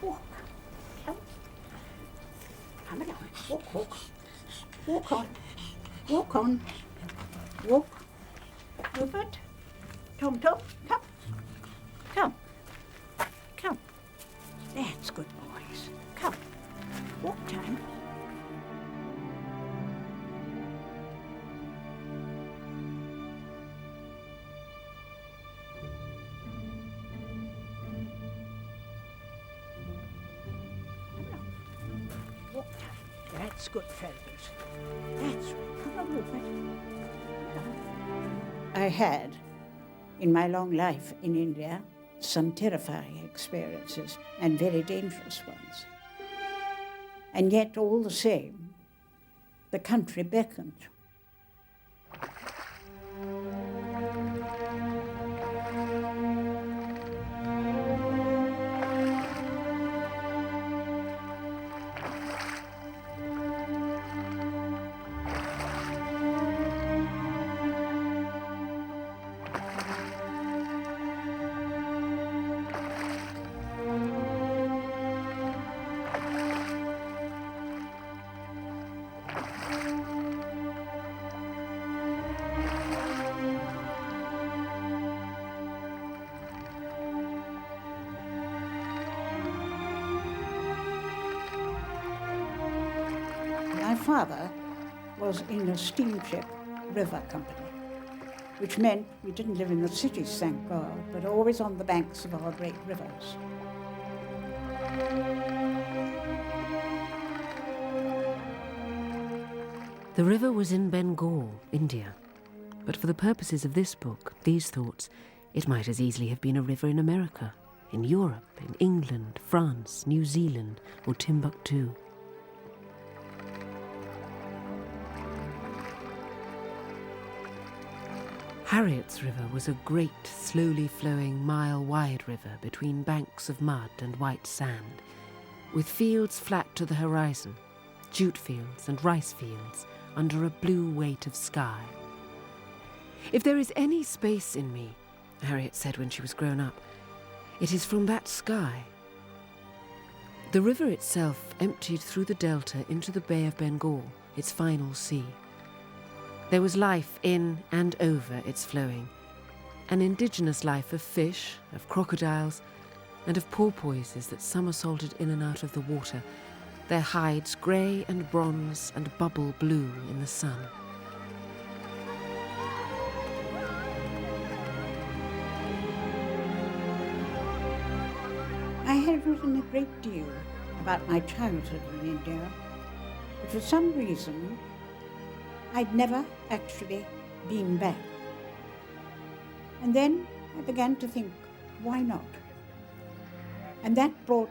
Walk. Come along. Walk, walk. Walk on. Walk on. Walk. Rupert. Tom, Tom, come. Come. Come. That's good boys. Come. Walk time. Walk time. That's good fellows. That's right. Come on, Rupert. I had, in my long life in India, some terrifying experiences and very dangerous ones. And yet, all the same, the country beckoned. My father was in a steamship river company, which meant we didn't live in the cities, thank God, but always on the banks of our great rivers. The river was in Bengal, India, but for the purposes of this book, these thoughts, it might as easily have been a river in America, in Europe, in England, France, New Zealand, or Timbuktu. Harriet's River was a great, slowly flowing, mile-wide river between banks of mud and white sand, with fields flat to the horizon, jute fields and rice fields under a blue weight of sky. "If there is any space in me," Harriet said when she was grown up, "it is from that sky." The river itself emptied through the delta into the Bay of Bengal, its final sea. There was life in and over its flowing, an indigenous life of fish, of crocodiles, and of porpoises that somersaulted in and out of the water, their hides grey and bronze and bubble blue in the sun. I had written a great deal about my childhood in India, but for some reason I'd never actually been back. And then I began to think, why not? And that brought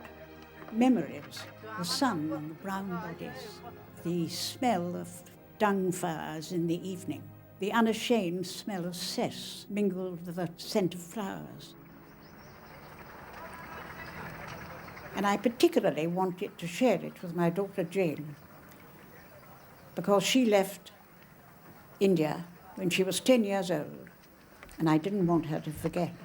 memories, the sun and the brown bodies, the smell of dung fires in the evening, the unashamed smell of cess mingled with the scent of flowers. And I particularly wanted to share it with my daughter Jane, because she left India when she was 10 years old, and I didn't want her to forget.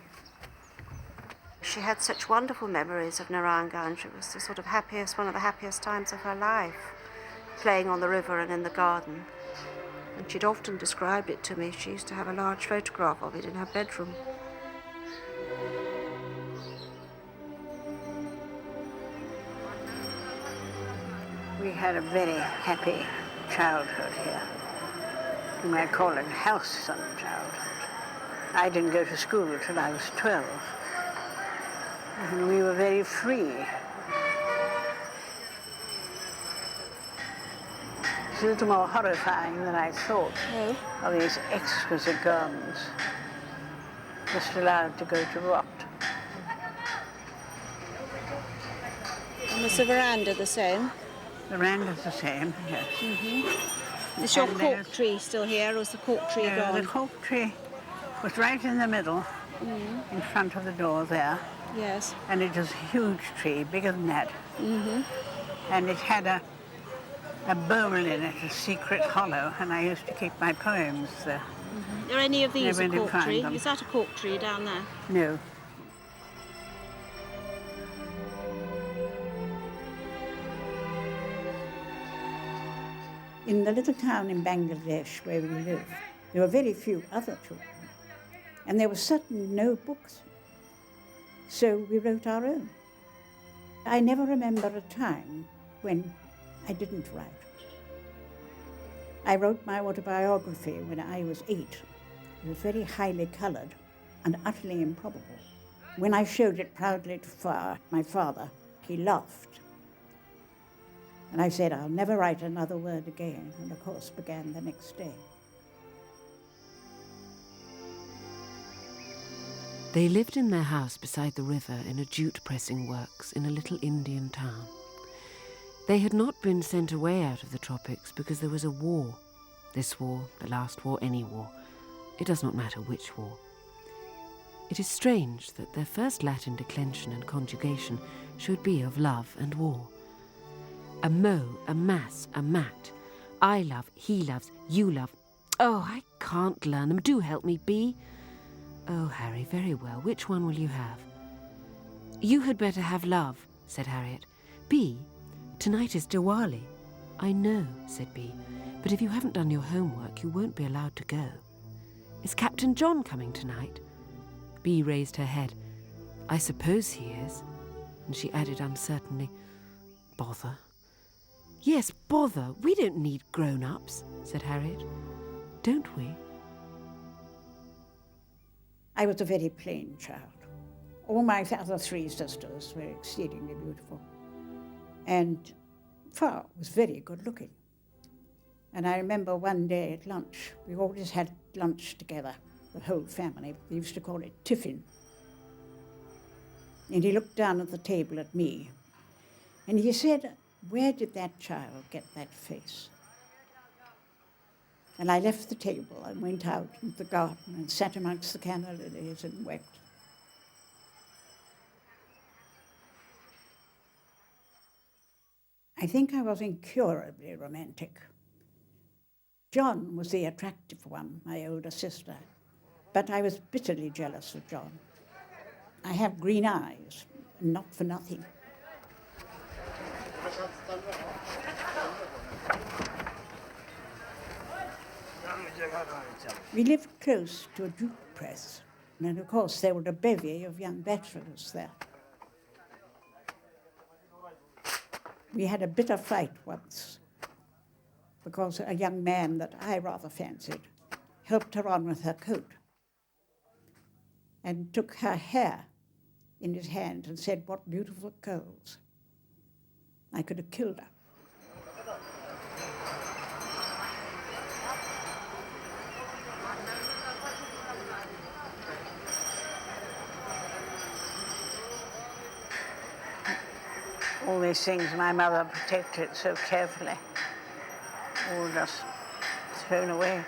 She had such wonderful memories of Narangan. It was the sort of one of the happiest times of her life, playing on the river and in the garden. And she'd often described it to me. She used to have a large photograph of it in her bedroom. We had a very happy childhood here. You might call it halcyon childhood. I didn't go to school till I was 12. And we were very free. It's a little more horrifying than I thought of these exquisite gardens, just allowed to go to rot. Was the veranda the same? The veranda's the same, yes. Is your And cork there's- tree still here, or is the cork tree No, gone? the cork tree was right in the middle, in front of the door there. Yes. And it was a huge tree, bigger than that. And it had a bowl in it, a secret hollow, and I used to keep my poems there. Are any of these Never a did cork find tree? them. Is that a cork tree down there? No. In the little town in Bangladesh where we lived, there were very few other children, and there were certainly no books. So we wrote our own. I never remember a time when I didn't write. I wrote my autobiography when I was 8. It was very highly coloured and utterly improbable. When I showed it proudly to my father, he laughed. And I said, I'll never write another word again, and of course began the next day. They lived in their house beside the river in a jute pressing works in a little Indian town. They had not been sent away out of the tropics because there was a war. This war, the last war, any war. It does not matter which war. It is strange that their first Latin declension and conjugation should be of love and war. A mo, a mass, a mat. I love, he loves, you love. Oh, I can't learn them. Do help me, Bee. Oh, Harry, very well. Which one will you have? You had better have love, said Harriet. Bee, tonight is Diwali. I know, said Bee, but if you haven't done your homework, you won't be allowed to go. Is Captain John coming tonight? Bee raised her head. I suppose he is. And she added uncertainly, bother. Yes, bother. We don't need grown-ups, said Harriet. Don't we? I was a very plain child. All my other 3 sisters were exceedingly beautiful. And Fa was very good looking. And I remember one day at lunch, we always had lunch together, the whole family. We used to call it tiffin. And he looked down at the table at me, and he said, where did that child get that face? And I left the table and went out into the garden and sat amongst the canna lilies and wept. I think I was incurably romantic. John was the attractive one, my older sister, but I was bitterly jealous of John. I have green eyes, not for nothing. We lived close to a jute press, and of course there were a bevy of young bachelors there. We had a bitter fight once because a young man that I rather fancied helped her on with her coat and took her hair in his hand and said, what beautiful curls. I could have killed her. All these things my mother protected so carefully, all just thrown away.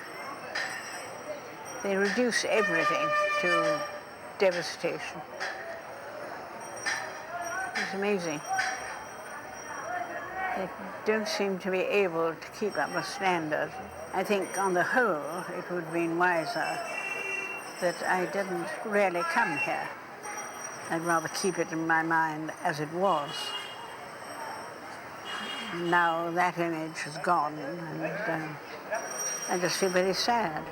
They reduce everything to devastation. It's amazing. They don't seem to be able to keep up a standard. I think on the whole it would have been wiser that I didn't really come here. I'd rather keep it in my mind as it was. Now that image is gone, and I just feel very sad.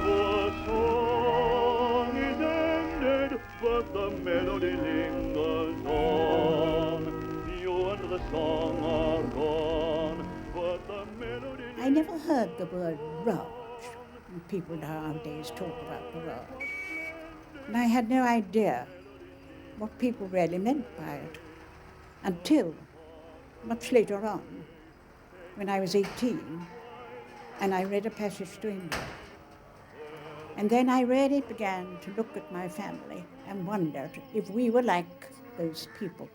The song is ended, but the melody lingers on. You and the song are gone, but the melody lingers on. I never heard the word Raj. People nowadays talk about the Raj. And I had no idea what people really meant by it until much later on, when I was 18, and I read A Passage to India. And then I really began to look at my family and wondered if we were like those people,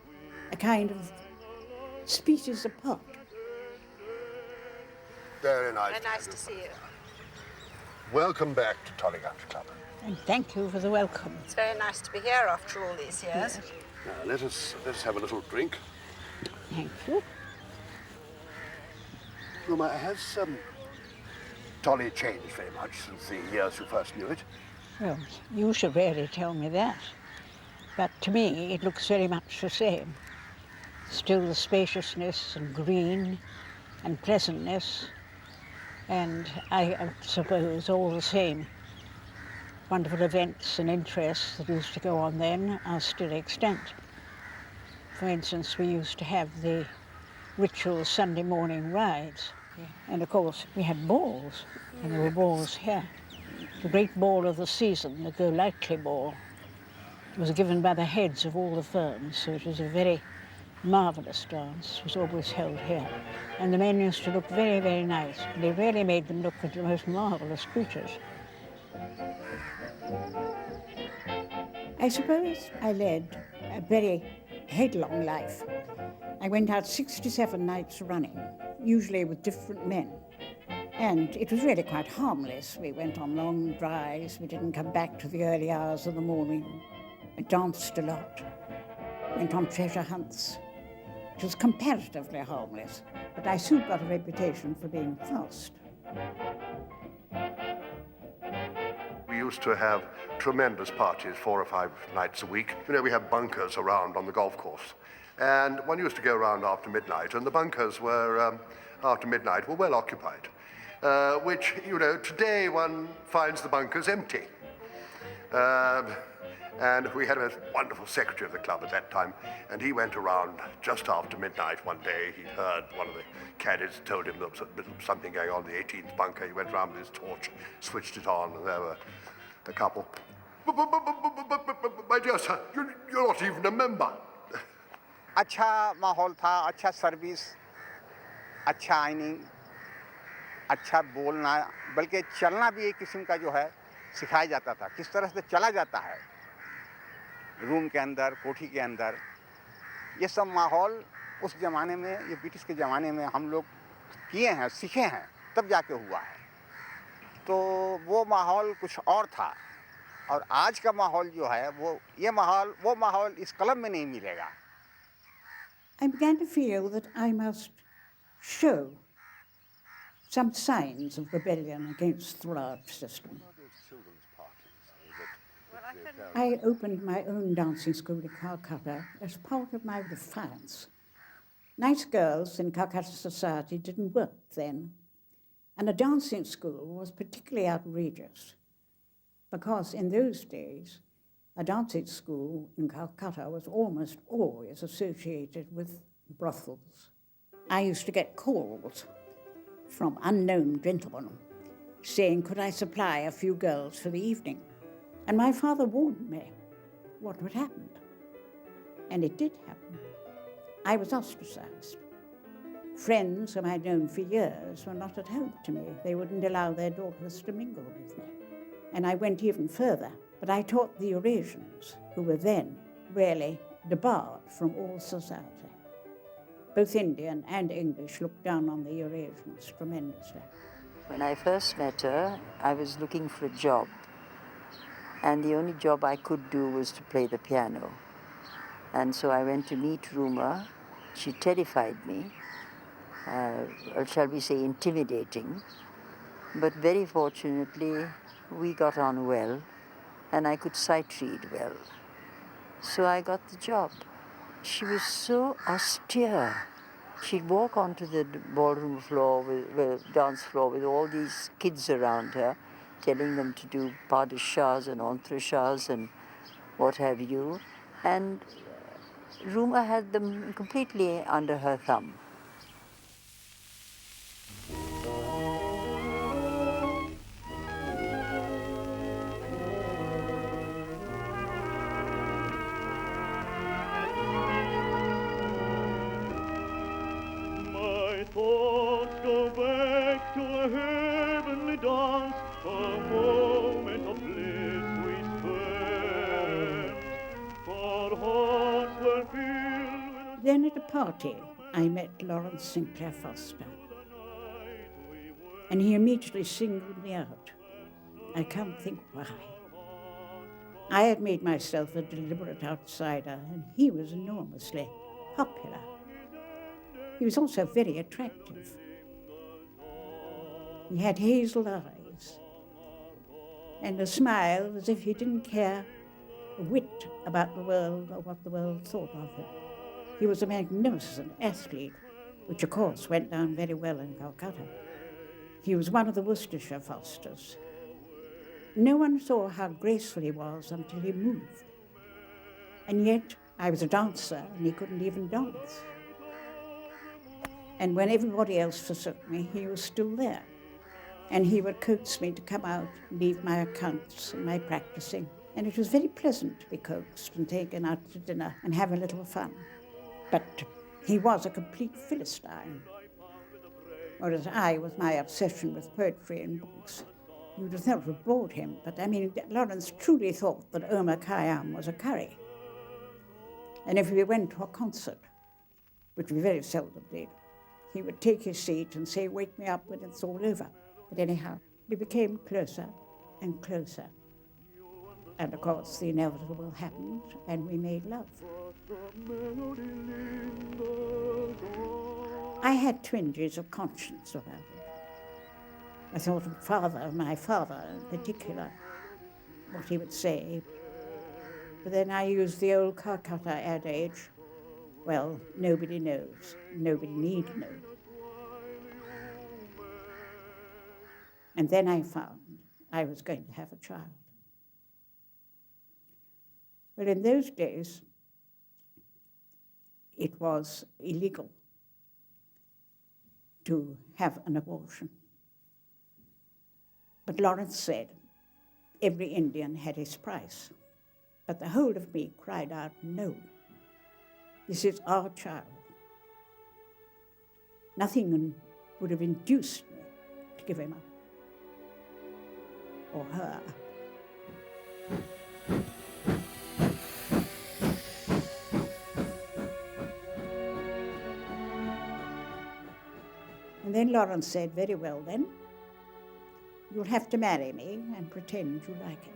a kind of species apart. Very nice. Very nice to see you. Welcome back to Tolly Country Club. And thank you for the welcome. It's very nice to be here after all these years. Yes. Now, let us have a little drink. Thank you. Rumer, has Tolly changed very much since the years you first knew it? Well, you should really tell me that. But to me, it looks very much the same. Still the spaciousness and green and pleasantness, and I suppose all the same wonderful events and interests that used to go on then are still extant. For instance, we used to have the ritual Sunday morning rides, and of course we had balls, and there were balls here. The great ball of the season, the Go Lightly ball, was given by the heads of all the firms, so it was a very marvellous dance. It was always held here. And the men used to look very, very nice. They really made them look like the most marvellous creatures. I suppose I led a very headlong life. I went out 67 nights running, usually with different men. And it was really quite harmless. We went on long drives. We didn't come back to the early hours of the morning. I danced a lot, went on treasure hunts. It was comparatively harmless, but I soon got a reputation for being fast. We used to have tremendous parties 4 or 5 nights a week. You know, we had bunkers around on the golf course. And one used to go around after midnight, and the bunkers were, after midnight, were well occupied. Which, you know, today one finds the bunkers empty. And we had a wonderful secretary of the club at that time, and he went around just after midnight one day. He heard one of the caddies told him there was something going on in the 18th bunker. He went round with his torch, switched it on, and there were a couple. My dear sir, you're not even a member. अच्छा माहौल था, अच्छा service, अच्छा ironing, अच्छा बोलना, बल्कि चलना भी एक किस्म का जो है सिखाया जाता था, किस तरह से चला जाता है रूम के अंदर, कोठी के अंदर। ये सब माहौल उस ज़माने में, ये ब्रिटिश के ज़माने में हम लोग किए हैं, सीखे हैं, तब जाके हुआ है। तो वो माहौल कुछ और था, और आज का माहौल जो है वो माहौल इस क्लब में नहीं मिलेगा। I began to feel that I must show some signs of rebellion against the large system. I opened my own dancing school in Calcutta as part of my defiance. Nice girls in Calcutta society didn't work then, and a dancing school was particularly outrageous because in those days a dancing school in Calcutta was almost always associated with brothels. I used to get calls from unknown gentlemen saying, could I supply a few girls for the evening? And my father warned me what would happen. And it did happen. I was ostracized. Friends whom I'd known for years were not at home to me. They wouldn't allow their daughters to mingle with me. And I went even further. But I taught the Eurasians, who were then really debarred from all society. Both Indian and English looked down on the Eurasians tremendously. When I first met her, I was looking for a job. And the only job I could do was to play the piano. And so I went to meet Rumer. She terrified me, or shall we say intimidating. But very fortunately, we got on well. And I could sight read well. So I got the job. She was so austere. She'd walk onto the ballroom floor, dance floor, with all these kids around her, telling them to do pas de chas and entrechats and what have you. And Rumer had them completely under her thumb. My thoughts go back to a party, I met Lawrence Sinclair Foster, and he immediately singled me out. I can't think why. I had made myself a deliberate outsider, and he was enormously popular. He was also very attractive. He had hazel eyes and a smile as if he didn't care a whit about the world or what the world thought of him. He was a magnificent athlete, which of course went down very well in Calcutta. He was one of the Worcestershire Fosters. No one saw how graceful he was until he moved. And yet I was a dancer and he couldn't even dance. And when everybody else forsook me, he was still there. And he would coax me to come out and leave my accounts and my practicing. And it was very pleasant to be coaxed and taken out to dinner and have a little fun. But he was a complete Philistine. Whereas I, with my obsession with poetry and books, you would have thought it would bored him. But I mean, Lawrence truly thought that Rumer Godden was a curry. And if we went to a concert, which we very seldom did, he would take his seat and say, "Wake me up when it's all over." But anyhow, we became closer and closer. And of course, the inevitable happened, and we made love. I had twinges of conscience about it. I thought of my father in particular, what he would say. But then I used the old Calcutta adage, well, nobody knows, nobody need know. And then I found I was going to have a child. Well, in those days, it was illegal to have an abortion. But Lawrence said every Indian had his price. But the whole of me cried out, no, this is our child. Nothing would have induced me to give him up. Or her. And then Lawrence said, very well then, you'll have to marry me and pretend you like it.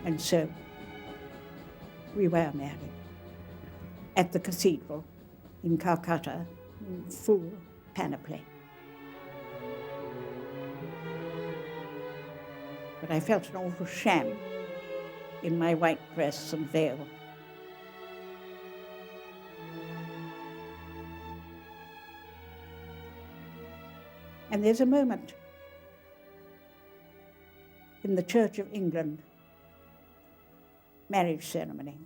And so we were married at the cathedral in Calcutta in full panoply. But I felt an awful sham in my white dress and veil. And there's a moment in the Church of England marriage ceremony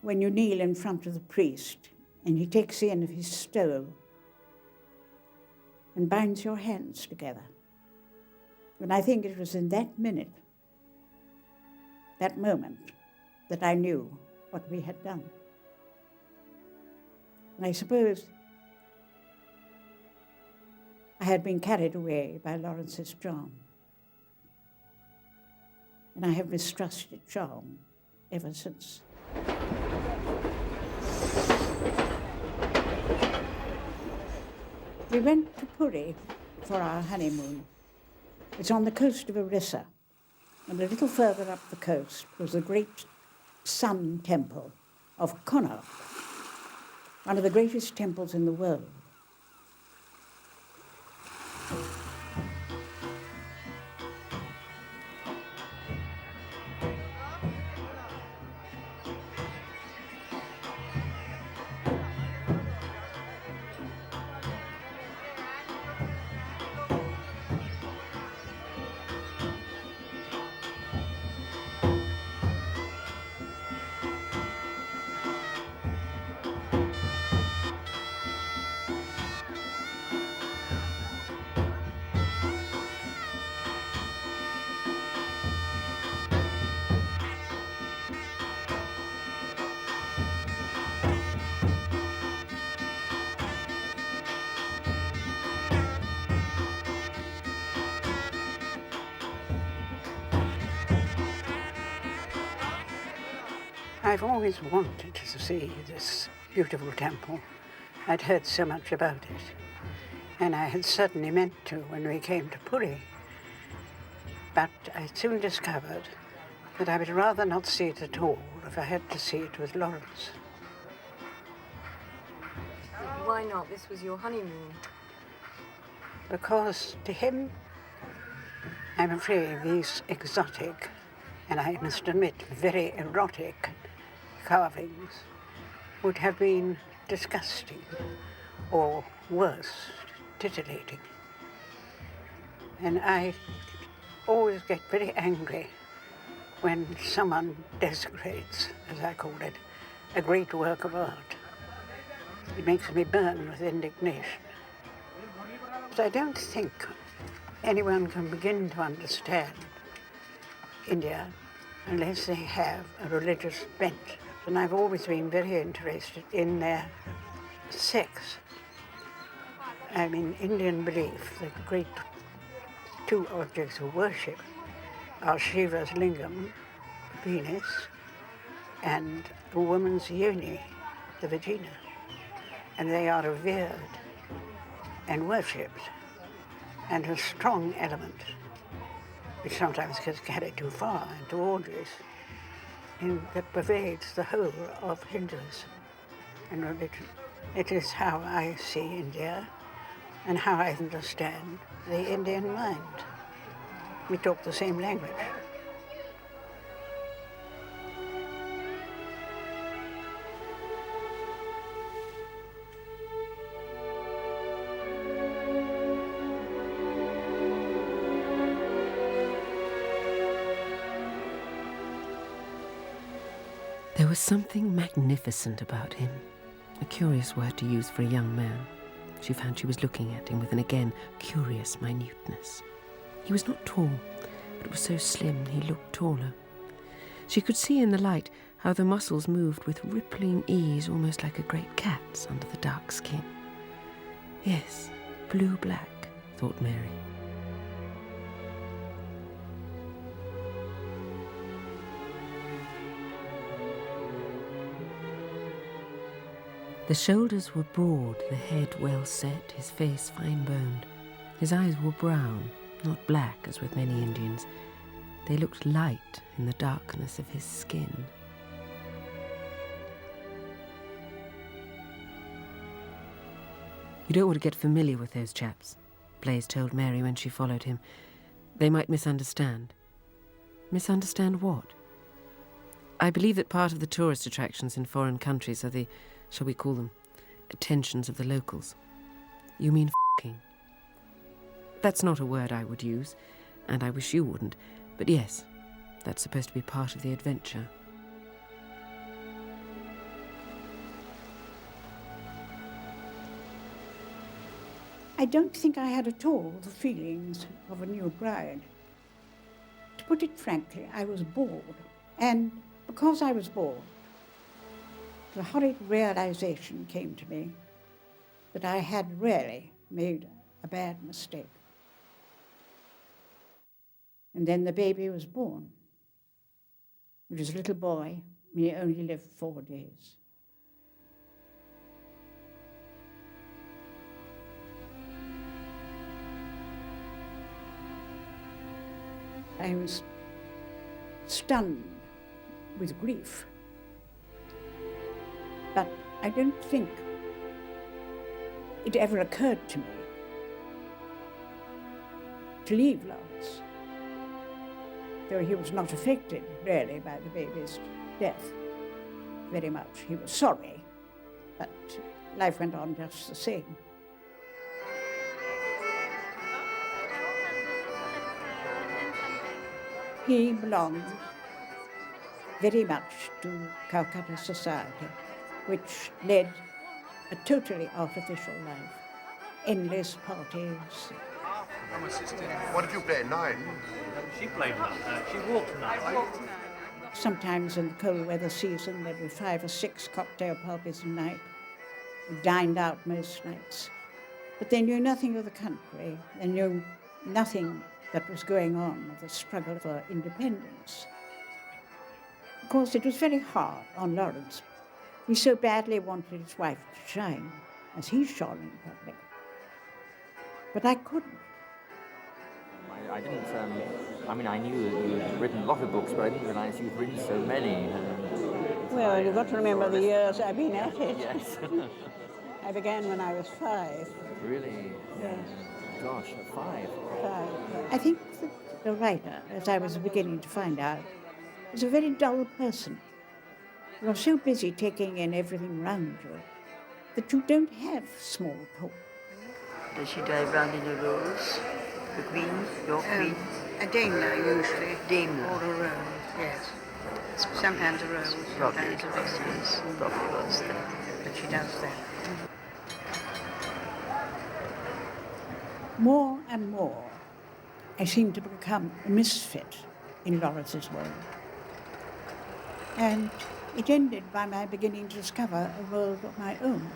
when you kneel in front of the priest and he takes the end of his stole and binds your hands together. And I think it was in that minute, that moment, that I knew what we had done. And I suppose I had been carried away by Lawrence's charm. And I have mistrusted charm ever since. We went to Puri for our honeymoon. It's on the coast of Orissa, and a little further up the coast was the great sun temple of Konark, one of the greatest temples in the world. I've always wanted to see this beautiful temple. I'd heard so much about it, and I had certainly meant to when we came to Puri. But I soon discovered that I would rather not see it at all if I had to see it with Lawrence. Why not? This was your honeymoon. Because to him, I'm afraid these exotic, and I must admit very erotic, carvings would have been disgusting, or worse, titillating. And I always get very angry when someone desecrates, as I call it, a great work of art. It makes me burn with indignation. But I don't think anyone can begin to understand India unless they have a religious bent. And I've always been very interested in their sex. I mean, Indian belief, the great two objects of worship are Shiva's lingam, Venus, and a woman's yoni, the vagina. And they are revered and worshipped, and a strong element, which sometimes gets carried too far into orgies, that pervades the whole of Hinduism and religion. It is how I see India and how I understand the Indian mind. We talk the same language. There was something magnificent about him, a curious word to use for a young man. She found she was looking at him with an again curious minuteness. He was not tall, but was so slim he looked taller. She could see in the light how the muscles moved with rippling ease, almost like a great cat's under the dark skin. Yes, blue-black, thought Mary. The shoulders were broad, the head well set, his face fine-boned. His eyes were brown, not black as with many Indians. They looked light in the darkness of his skin. You don't want to get familiar with those chaps, Blaise told Mary when she followed him. They might misunderstand. Misunderstand what? I believe that part of the tourist attractions in foreign countries are the, shall we call them, attentions of the locals. You mean f***ing? That's not a word I would use, and I wish you wouldn't, but yes, that's supposed to be part of the adventure. I don't think I had at all the feelings of a new bride. To put it frankly, I was bored, and because I was bored, the horrid realization came to me that I had really made a bad mistake. And then the baby was born. It was a little boy, and he only lived 4 days. I was stunned with grief. But I don't think it ever occurred to me to leave Lawrence, though he was not affected, really, by the baby's death very much. He was sorry, but life went on just the same. He belonged very much to Calcutta society, which led a totally artificial life. Endless parties. What did you play, 9? She played none. She walked none. Sometimes in the cold weather season, there'd be 5 or 6 cocktail parties a night. We dined out most nights. But they knew nothing of the country. They knew nothing that was going on of the struggle for independence. course, it was very hard on Lawrence. He so badly wanted his wife to shine as he shone in public. But I couldn't. I didn't, I knew that you had written a lot of books, but I didn't realise you'd written so many. Well, you've got to remember the years I've been at it. Yes. I began when I was 5. Really? Yes. Gosh, 5. 5. I think that the writer, as I was beginning to find out, was a very dull person. You're so busy taking in everything round you that you don't have small talk. Does she drive round in a rose? The queen, your queen? A Daimler, usually. Daimler. Or a rose, yes. Sometimes a rose, Probably sometimes it a was, rose. yes. Probably was that. But she does that. More and more, I seemed to become a misfit in Lawrence's world. And it ended by my beginning to discover a world of my own.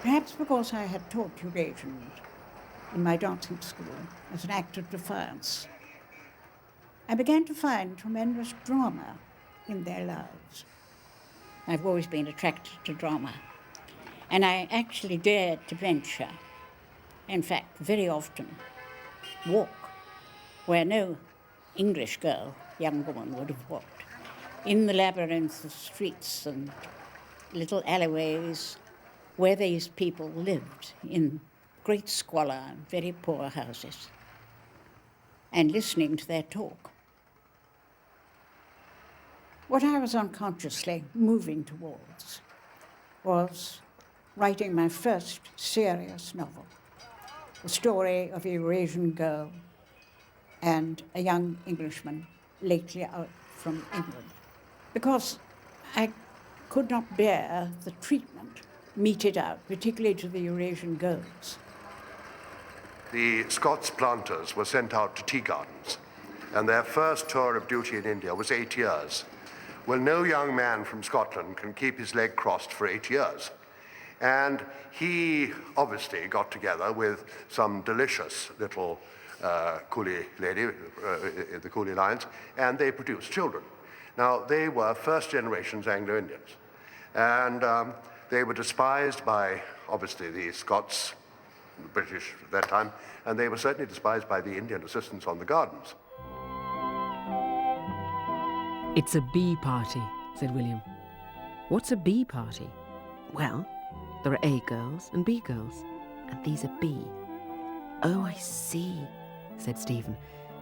Perhaps because I had taught Eurasians in my dancing school as an act of defiance, I began to find tremendous drama in their lives. I've always been attracted to drama, and I actually dared to venture, in fact, very often, walk where no English girl, young woman, would have walked, in the labyrinth of streets and little alleyways where these people lived in great squalor and very poor houses, and listening to their talk. What I was unconsciously moving towards was writing my first serious novel, the story of a Eurasian girl and a young Englishman lately out from England, because I could not bear the treatment meted out, particularly to the Eurasian girls. The Scots planters were sent out to tea gardens, and their first tour of duty in India was 8 years. Well, no young man from Scotland can keep his leg crossed for 8 years. And he obviously got together with some delicious little coolie lady, the coolie lines, and they produced children. Now, they were first generations Anglo-Indians, and they were despised by, obviously, the Scots, the British at that time, and they were certainly despised by the Indian assistants on the gardens. It's a bee party, said William. What's a bee party? Well, there are A girls and B girls, and these are B. Oh, I see, said Stephen,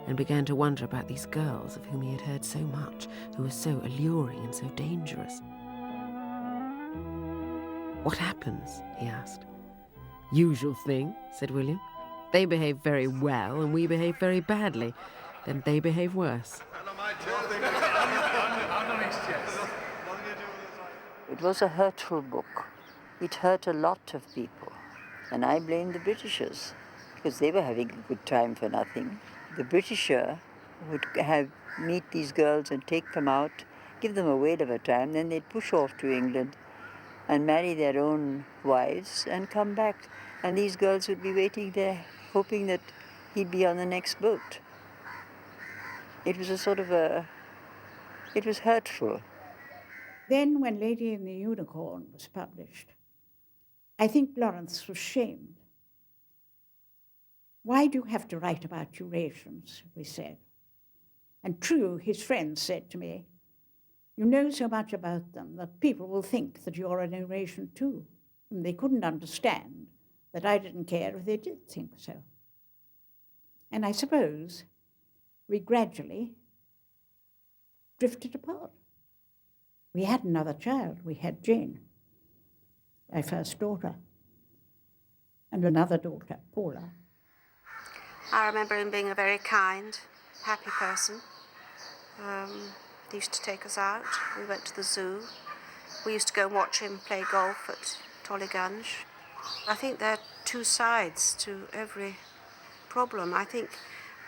and began to wonder about these girls of whom he had heard so much, who were so alluring and so dangerous. What happens? He asked. Usual thing, said William. They behave very well and we behave very badly. Then they behave worse. It was a hurtful book. It hurt a lot of people. And I blame the Britishers, because they were having a good time for nothing. The Britisher would meet these girls and take them out, give them a whale of a time, then they'd push off to England and marry their own wives and come back. And these girls would be waiting there, hoping that he'd be on the next boat. It was it was hurtful. Then, when Lady and the Unicorn was published, I think Lawrence was shamed. Why do you have to write about Eurasians, we said. And true, his friends said to me, you know so much about them that people will think that you're an Eurasian too. And they couldn't understand that I didn't care if they did think so. And I suppose we gradually drifted apart. We had another child. We had Jane, my first daughter, and another daughter, Paula. I remember him being a very kind, happy person. He used to take us out. We went to the zoo. We used to go and watch him play golf at Tollygunge. I think there are two sides to every problem. I think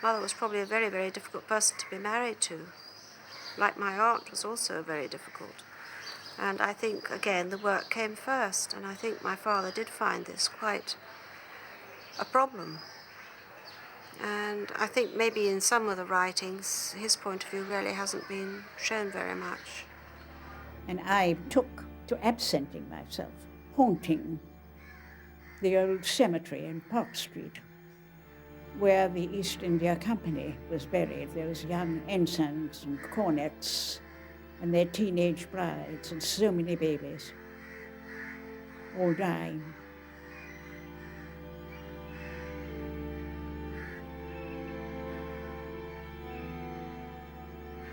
Mother was probably a very, very difficult person to be married to. Like my aunt was also very difficult. And I think, again, the work came first, and I think my father did find this quite a problem. And I think maybe in some of the writings, his point of view really hasn't been shown very much. And I took to absenting myself, haunting the old cemetery in Park Street, where the East India Company was buried. Those young ensigns and cornets and their teenage brides and so many babies, all dying.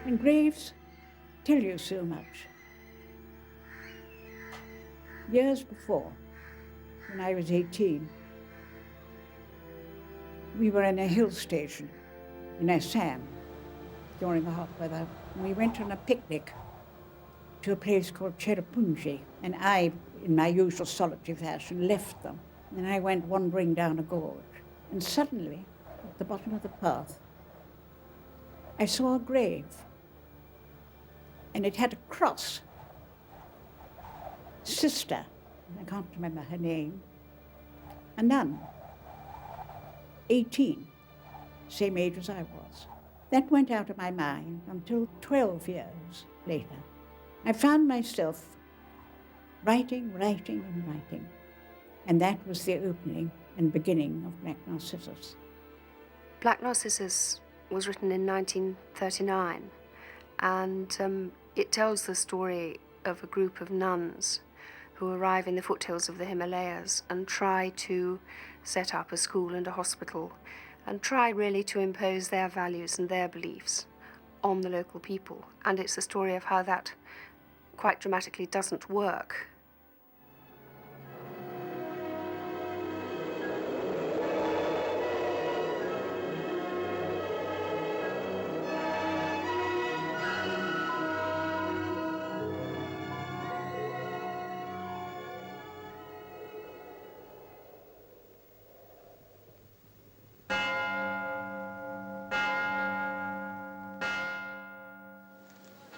And graves tell you so much. Years before, when I was 18, we were in a hill station in Assam during the hot weather. We went on a picnic to a place called Cherrapunji, and I, in my usual solitary fashion, left them. And I went wandering down a gorge, and suddenly, at the bottom of the path, I saw a grave, and it had a cross. Sister, I can't remember her name, a nun, 18, same age as I was. That went out of my mind until 12 years later. I found myself writing, and that was the opening and beginning of Black Narcissus. Black Narcissus was written in 1939, and it tells the story of a group of nuns who arrive in the foothills of the Himalayas and try to set up a school and a hospital and try really to impose their values and their beliefs on the local people. And it's a story of how that quite dramatically doesn't work.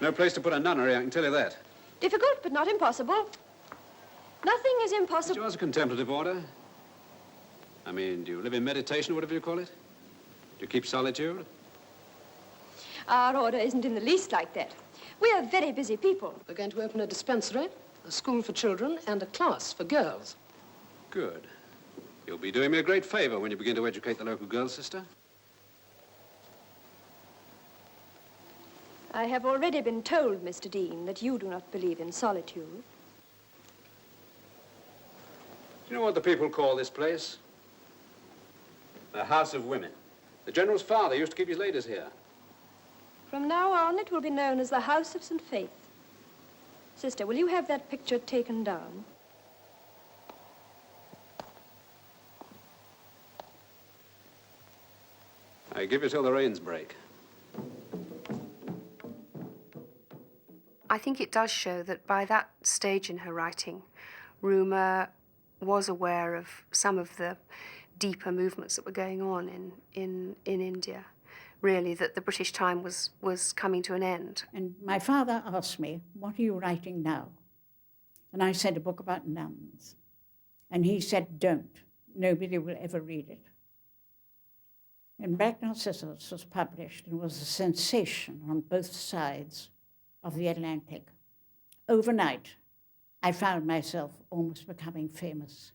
No place to put a nunnery, I can tell you that. Difficult, but not impossible. Nothing is impossible. Is yours a contemplative order? I mean, do you live in meditation, or whatever you call it? Do you keep solitude? Our order isn't in the least like that. We are very busy people. We're going to open a dispensary, a school for children, and a class for girls. Good. You'll be doing me a great favor when you begin to educate the local girls, sister. I have already been told, Mr. Dean, that you do not believe in solitude. Do you know what the people call this place? The House of Women. The General's father used to keep his ladies here. From now on, it will be known as the House of St. Faith. Sister, will you have that picture taken down? I give you till the rains break. I think it does show that by that stage in her writing, Rumer was aware of some of the deeper movements that were going on in India. Really, that the British time was coming to an end. And my father asked me, "What are you writing now?" And I said, "A book about nuns." And he said, "Don't. Nobody will ever read it." And Black Narcissus was published and was a sensation on both sides of the Atlantic. Overnight, I found myself almost becoming famous.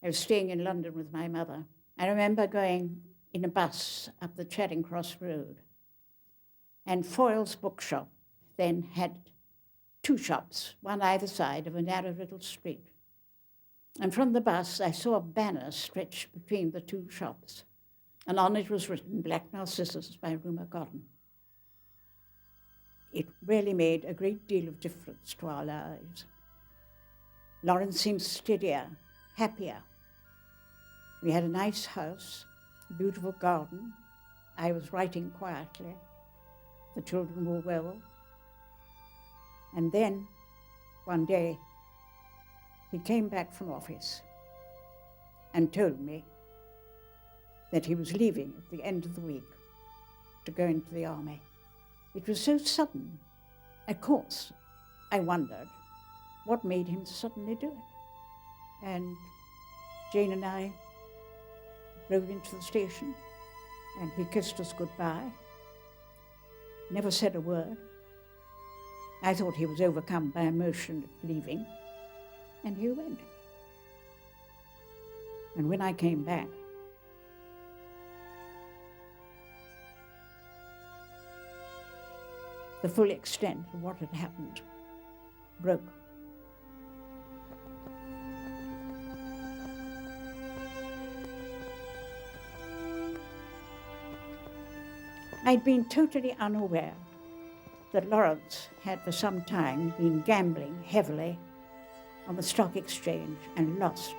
I was staying in London with my mother. I remember going in a bus up the Charing Cross Road, and Foyle's bookshop then had two shops, one either side of a narrow little street. And from the bus, I saw a banner stretched between the two shops, and on it was written Black Narcissus by Rumer Godden. It really made a great deal of difference to our lives. Lawrence seemed steadier, happier. We had a nice house, a beautiful garden. I was writing quietly. The children were well. And then, one day, he came back from office and told me that he was leaving at the end of the week to go into the army. It was so sudden. Of course, I wondered what made him suddenly do it. And Jane and I drove into the station, and he kissed us goodbye, never said a word. I thought he was overcome by emotion at leaving, and he went. And when I came back, the full extent of what had happened broke. I'd been totally unaware that Lawrence had for some time been gambling heavily on the stock exchange and lost.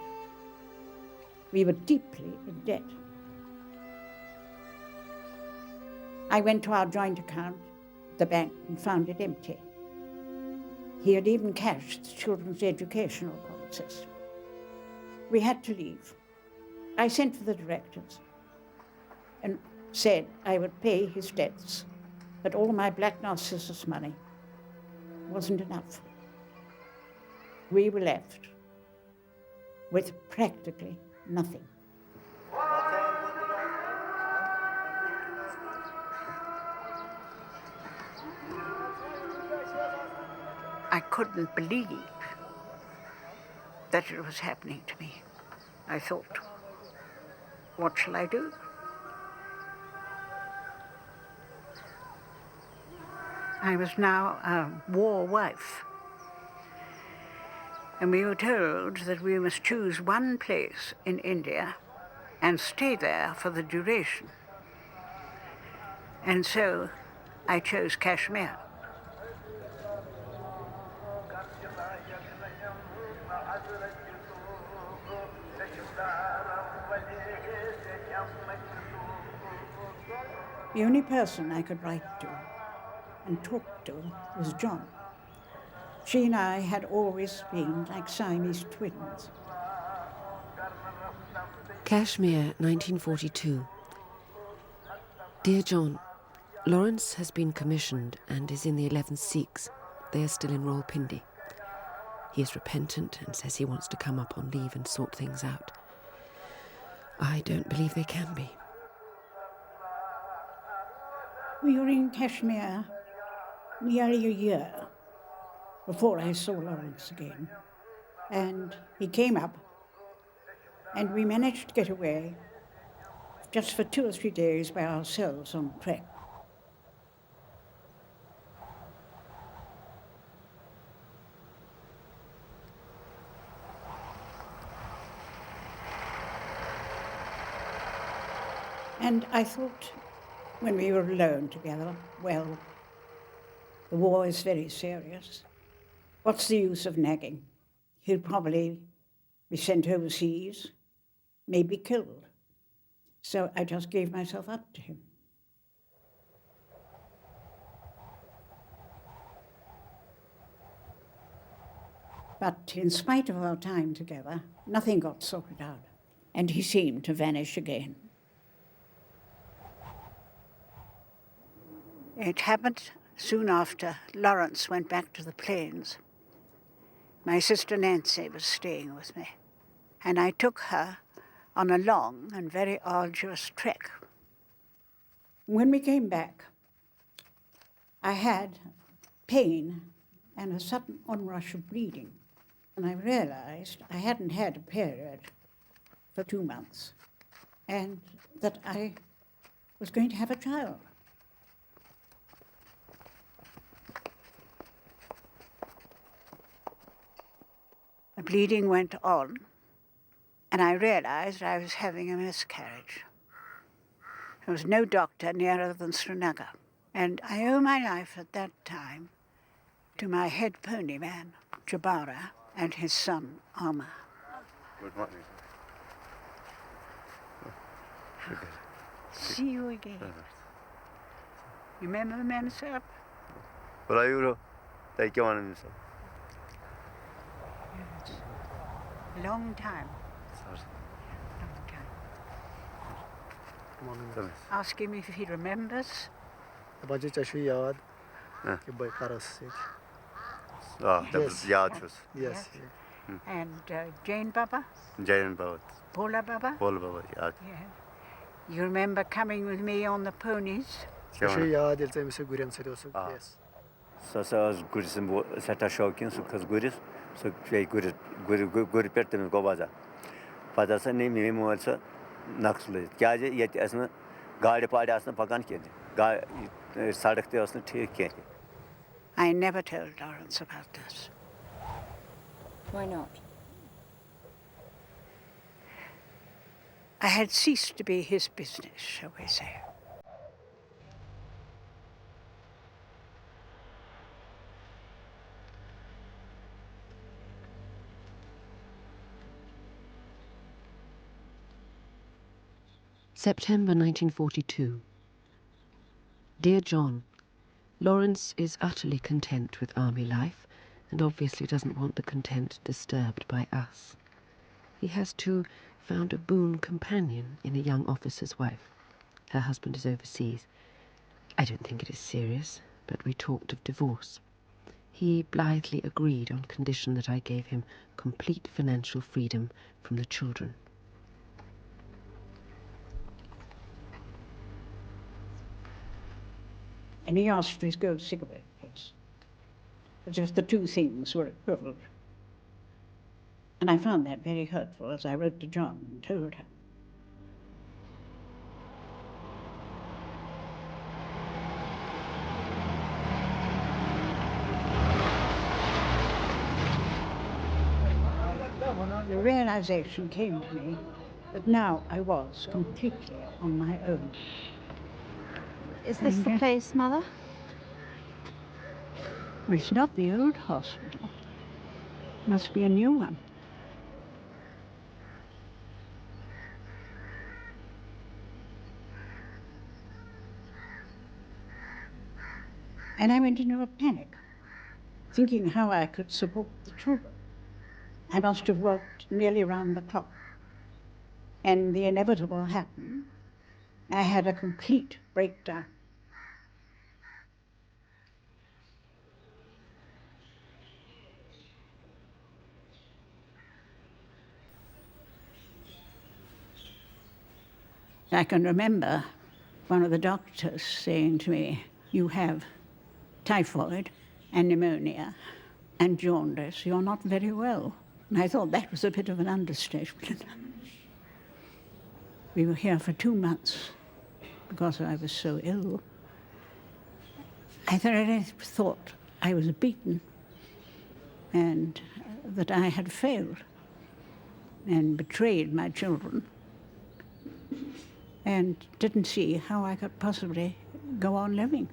We were deeply in debt. I went to our joint account at the bank and found it empty. He had even cashed the children's educational policies. We had to leave. I sent for the directors and said I would pay his debts, but all my Black Narcissus money wasn't enough. We were left with practically nothing. I couldn't believe that it was happening to me. I thought, what shall I do? I was now a war wife, and we were told that we must choose one place in India and stay there for the duration. And so I chose Kashmir. The only person I could write to and talk to was John. She and I had always been like Siamese twins. Kashmir, 1942. Dear John, Lawrence has been commissioned and is in the 11th Sikhs. They are still in Rawalpindi. He is repentant and says he wants to come up on leave and sort things out. I don't believe they can be. We were in Kashmir nearly a year before I saw Lawrence again. And he came up, and we managed to get away just for 2 or 3 days by ourselves on trek. And I thought, when we were alone together, well, the war is very serious. What's the use of nagging? He'll probably be sent overseas, maybe killed. So I just gave myself up to him. But in spite of our time together, nothing got sorted out, and he seemed to vanish again. It happened soon after Lawrence went back to the plains. My sister Nancy was staying with me, and I took her on a long and very arduous trek. When we came back, I had pain and a sudden onrush of bleeding, and I realized I hadn't had a period for 2 months, and that I was going to have a child. The bleeding went on, and I realized I was having a miscarriage. There was no doctor nearer than Srinagar, and I owe my life at that time to my head pony man, Jabara, and his son, Amma. Good morning. See you again. Remember the man, sir? Well, you take you on. Long time. Long time. Ask him if he remembers. that was Yadus. Yes. And Jane Baba? Jayan Bhavat. Paula Baba? Paul Baba, Yad. Yeah. You remember coming with me on the ponies? Şey ya delta mesela güren seriyorsun. Yes. So as Guris bu seta şokin su kız Guris. So şey Guris pertemiz gobaza. Padasa ne mi olsa nakslı. Kyaje yet asma gaadi paadi asna pakan kedi. Sadak te asna ठीक है. I never told Lawrence about this. Why not? I had ceased to be his business, shall we say. September 1942. Dear John, Lawrence is utterly content with army life and obviously doesn't want the content disturbed by us. He has, too, found a boon companion in a young officer's wife. Her husband is overseas. I don't think it is serious, but we talked of divorce. He blithely agreed on condition that I gave him complete financial freedom from the children. And he asked for his gold cigarette case, as if the two things were equivalent. And I found that very hurtful as I wrote to John and told her. The realization came to me that now I was completely on my own. Is this the place, Mother? Well, it's not the old hospital. Must be a new one. And I went into a panic, thinking how I could support the children. I must have worked nearly round the clock. And the inevitable happened. I had a complete breakdown. I can remember one of the doctors saying to me, "You have typhoid and pneumonia and jaundice. You're not very well." And I thought that was a bit of an understatement. We were here for 2 months because I was so ill. I thoroughly thought I was beaten and that I had failed and betrayed my children and didn't see how I could possibly go on living.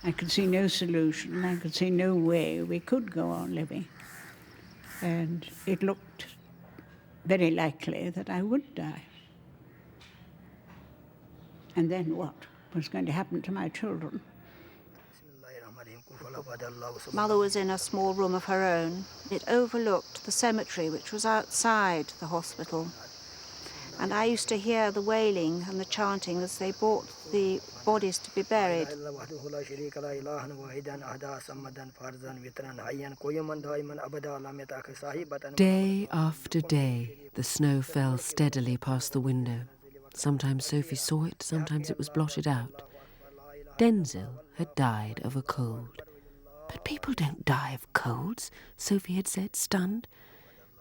I could see no solution. I could see no way we could go on living. And it looked very likely that I would die. And then what was going to happen to my children? Mother was in a small room of her own. It overlooked the cemetery, which was outside the hospital. And I used to hear the wailing and the chanting as they brought the bodies to be buried. Day after day, the snow fell steadily past the window. Sometimes Sophie saw it, sometimes it was blotted out. Denzil had died of a cold. But people don't die of colds, Sophie had said, stunned.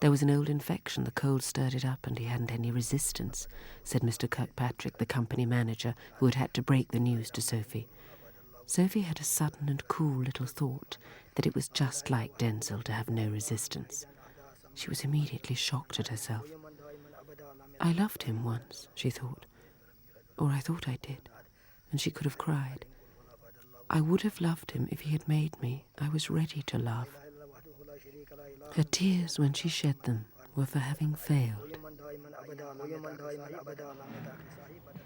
There was an old infection, the cold stirred it up, and he hadn't any resistance, said Mr. Kirkpatrick, the company manager, who had had to break the news to Sophie. Sophie had a sudden and cool little thought that it was just like Denzil to have no resistance. She was immediately shocked at herself. I loved him once, she thought, or I thought I did, and she could have cried. I would have loved him if he had made me. I was ready to love. Her tears, when she shed them, were for having failed.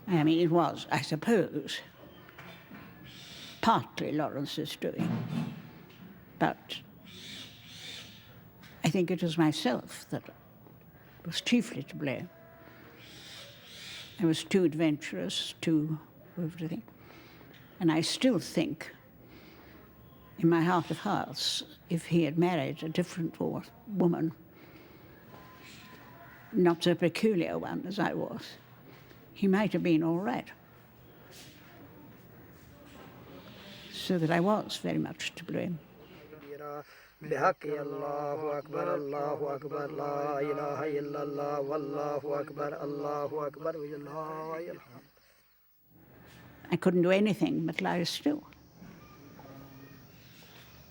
I mean, it was, I suppose, partly Lawrence's doing, but I think it was myself that was chiefly to blame. I was too adventurous, too everything. And I still think, in my heart of hearts, if he had married a different woman, not so peculiar one as I was, he might have been all right. So that I was very much to blame. بحق الله أكبر الله أكبر لا إله إلا الله والله أكبر الله أكبر ولله الحمد. I couldn't do anything but lie still.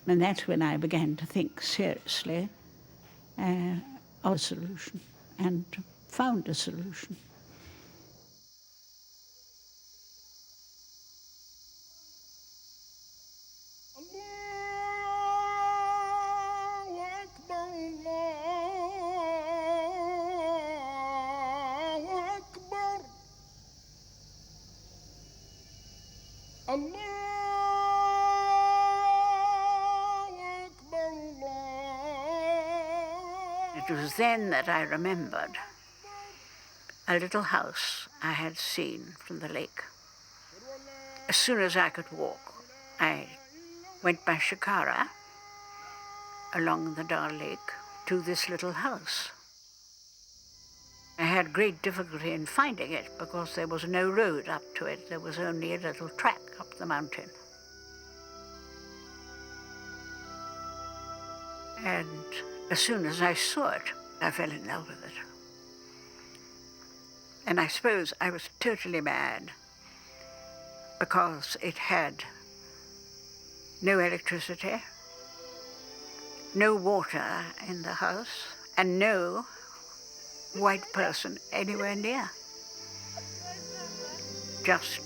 And that's when I began to think seriously of a solution, and found a solution. It was then that I remembered a little house I had seen from the lake. As soon as I could walk, I went by shikara along the Dal Lake to this little house. I had great difficulty in finding it because there was no road up to it. There was only a little track up the mountain. And as soon as I saw it, I fell in love with it. And I suppose I was totally mad because it had no electricity, no water in the house, and no white person anywhere near. Just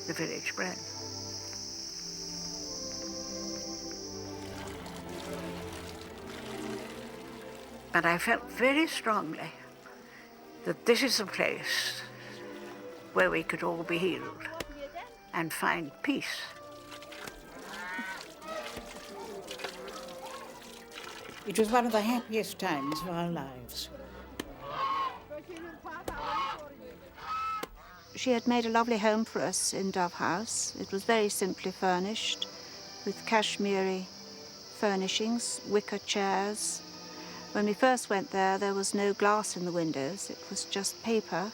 the village bred. But I felt very strongly that this is a place where we could all be healed and find peace. It was one of the happiest times of our lives. She had made a lovely home for us in Dove House. It was very simply furnished with Kashmiri furnishings, wicker chairs. When we first went there was no glass in the windows. It was just paper.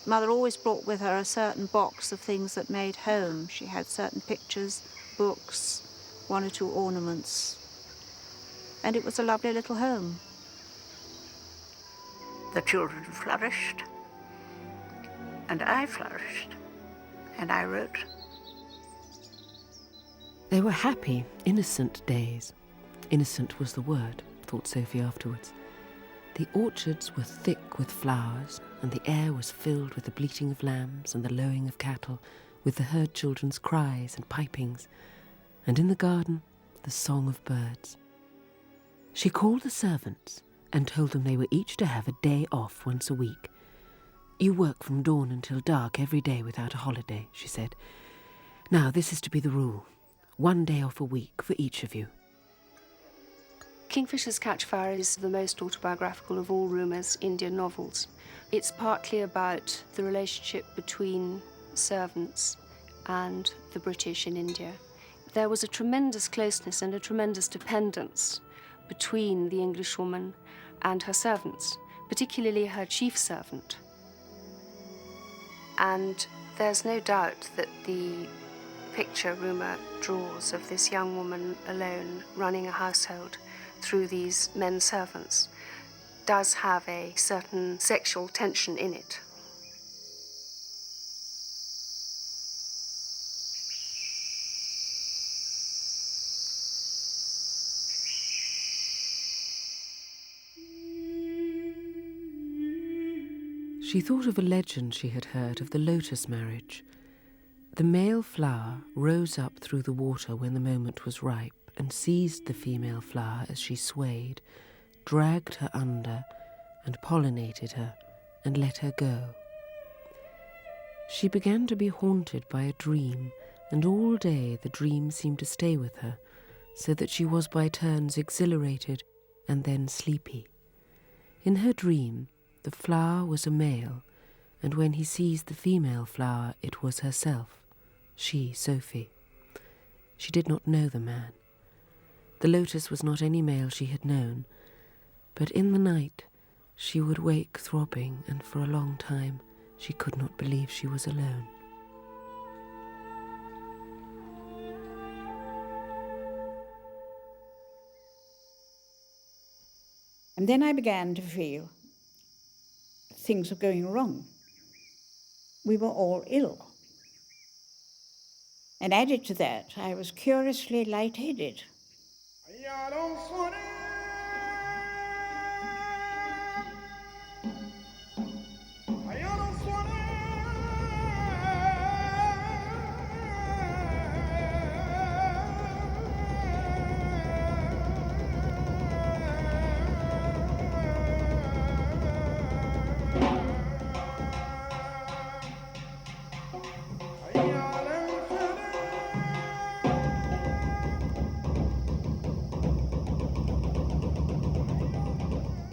Mother always brought with her a certain box of things that made home. She had certain pictures, books, one or two ornaments. And it was a lovely little home. The children flourished, and I flourished, and I wrote. They were happy, innocent days. Innocent was the word, thought Sophie afterwards. The orchards were thick with flowers, and the air was filled with the bleating of lambs and the lowing of cattle, with the herd children's cries and pipings, and in the garden, the song of birds. She called the servants and told them they were each to have a day off once a week. You work from dawn until dark every day without a holiday, she said. Now, this is to be the rule. 1 day off a week for each of you. Kingfisher's Catch Fire is the most autobiographical of all Rumer's Indian novels. It's partly about the relationship between servants and the British in India. There was a tremendous closeness and a tremendous dependence between the Englishwoman and her servants, particularly her chief servant. And there's no doubt that the picture Rumer draws of this young woman alone running a household through these men servants does have a certain sexual tension in it. She thought of a legend she had heard of the lotus marriage. The male flower rose up through the water when the moment was ripe and seized the female flower as she swayed, dragged her under and pollinated her and let her go. She began to be haunted by a dream, and all day the dream seemed to stay with her, so that she was by turns exhilarated and then sleepy. In her dream, the flower was a male, and when he seized the female flower, it was herself, She, Sophie. She did not know the man. The lotus was not any male she had known, but in the night she would wake throbbing, and for a long time she could not believe she was alone. And then I began to feel things were going wrong. We were all ill. And added to that, I was curiously lightheaded.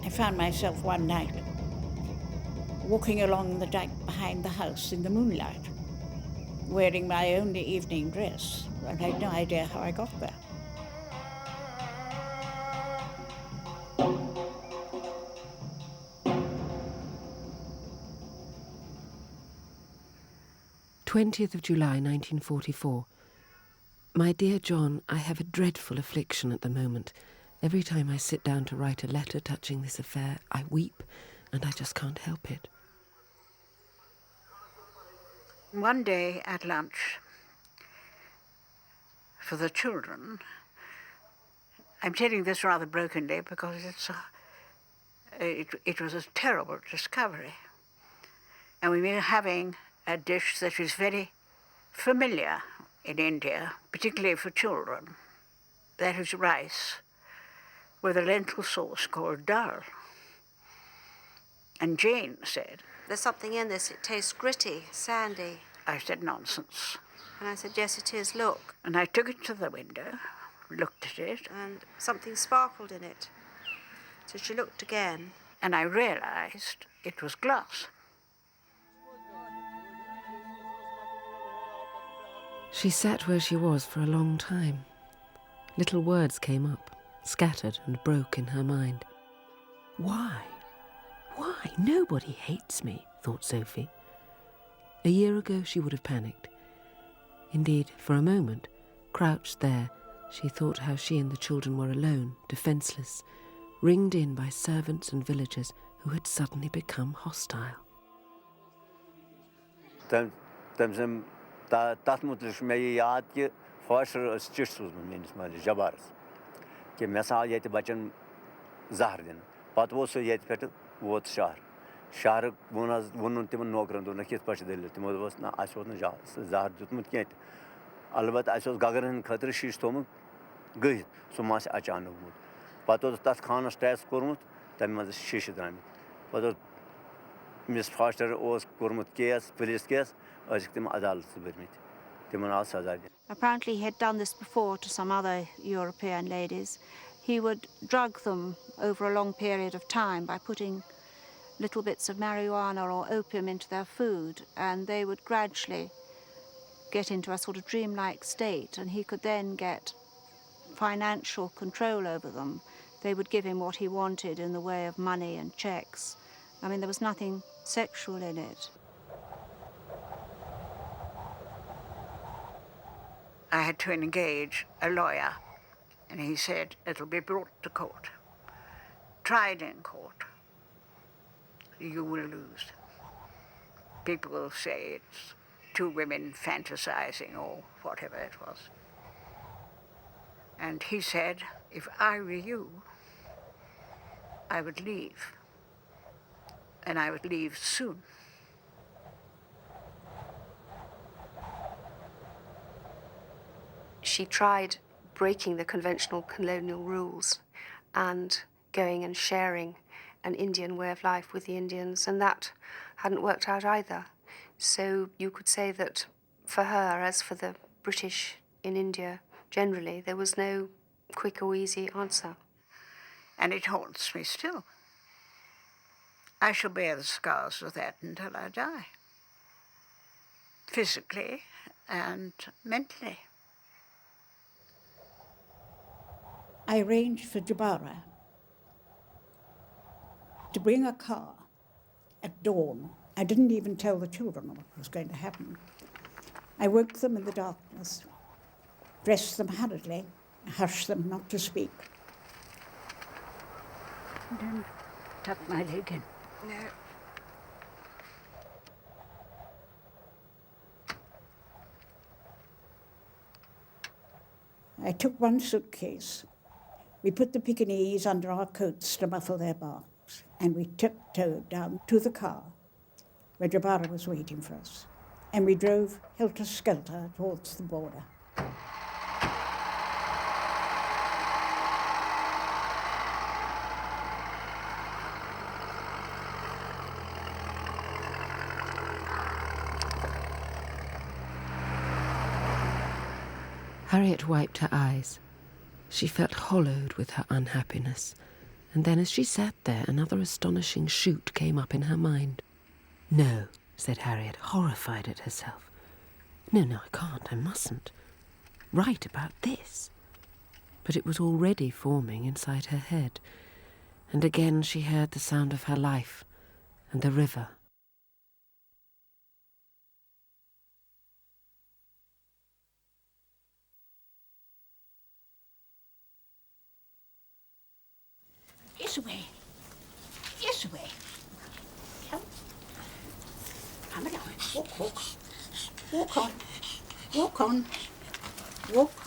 I found myself one night walking along the dyke behind the house in the moonlight, wearing my only evening dress, and I had no idea how I got there. July 1944. My dear John, I have a dreadful affliction at the moment. Every time I sit down to write a letter touching this affair, I weep, and I just can't help it. One day at lunch, for the children, I'm telling this rather brokenly because it was a terrible discovery. And we were having a dish that is very familiar in India, particularly for children. That is rice with a lentil sauce called dal. And Jane said, "There's something in this. It tastes gritty, sandy." I said, "Nonsense." And I said, "Yes, it is. Look." And I took it to the window, looked at it. And something sparkled in it. So she looked again. And I realized it was glass. She sat where she was for a long time. Little words came up, scattered and broke in her mind. Why? Why? Nobody hates me, thought Sophie. A year ago she would have panicked. Indeed, for a moment, crouched there, she thought how she and the children were alone, defenceless, ringed in by servants and villagers who had suddenly become hostile. तत् मुतलिक मैं ये याद कि फॉशर chit सूजमत menace मालिस जबारस कि मे सा ये बचन जहर दिन पत वो सो ये पे वोत शहर वोन तिमन नौकरन दोन कित पे दलिल तमो दोस ना अस वोत जहर दुतमुत कह अलबत् अस गगरन खतर शीश थोमुत गई सो मास अचानक वोत पत तथ खानस टेस्ट कोर्मुत तम मज शीश द्रामित पत मिस फॉस्टर कोर्मुत case police case Apparently he had done this before to some other European ladies. He would drug them over a long period of time by putting little bits of marijuana or opium into their food, and they would gradually get into a sort of dreamlike state, and he could then get financial control over them. They would give him what he wanted in the way of money and checks. I mean, there was nothing sexual in it. I had to engage a lawyer, and he said, "It'll be brought to court, tried in court. You will lose. People will say it's two women fantasizing or whatever it was." And he said, "If I were you, I would leave, and I would leave soon." She tried breaking the conventional colonial rules and going and sharing an Indian way of life with the Indians, and that hadn't worked out either. So you could say that for her, as for the British in India generally, there was no quick or easy answer. And it haunts me still. I shall bear the scars of that until I die. Physically, and mentally. I arranged for Jabara to bring a car at dawn. I didn't even tell the children what was going to happen. I woke them in the darkness, dressed them hurriedly, hushed them not to speak. Don't tuck my leg in. No. I took one suitcase. We put the Pekingese under our coats to muffle their barks, and we tiptoed down to the car where Jabara was waiting for us, and we drove helter-skelter towards the border. Harriet wiped her eyes. She felt hollowed with her unhappiness, and then as she sat there, another astonishing shoot came up in her mind. "No," said Harriet, horrified at herself. No, I can't, I mustn't. Write about this." But it was already forming inside her head, and again she heard the sound of her life and the river. Yes, away. Yes, away. Come. Come along. Walk. Walk on. Walk on. Walk.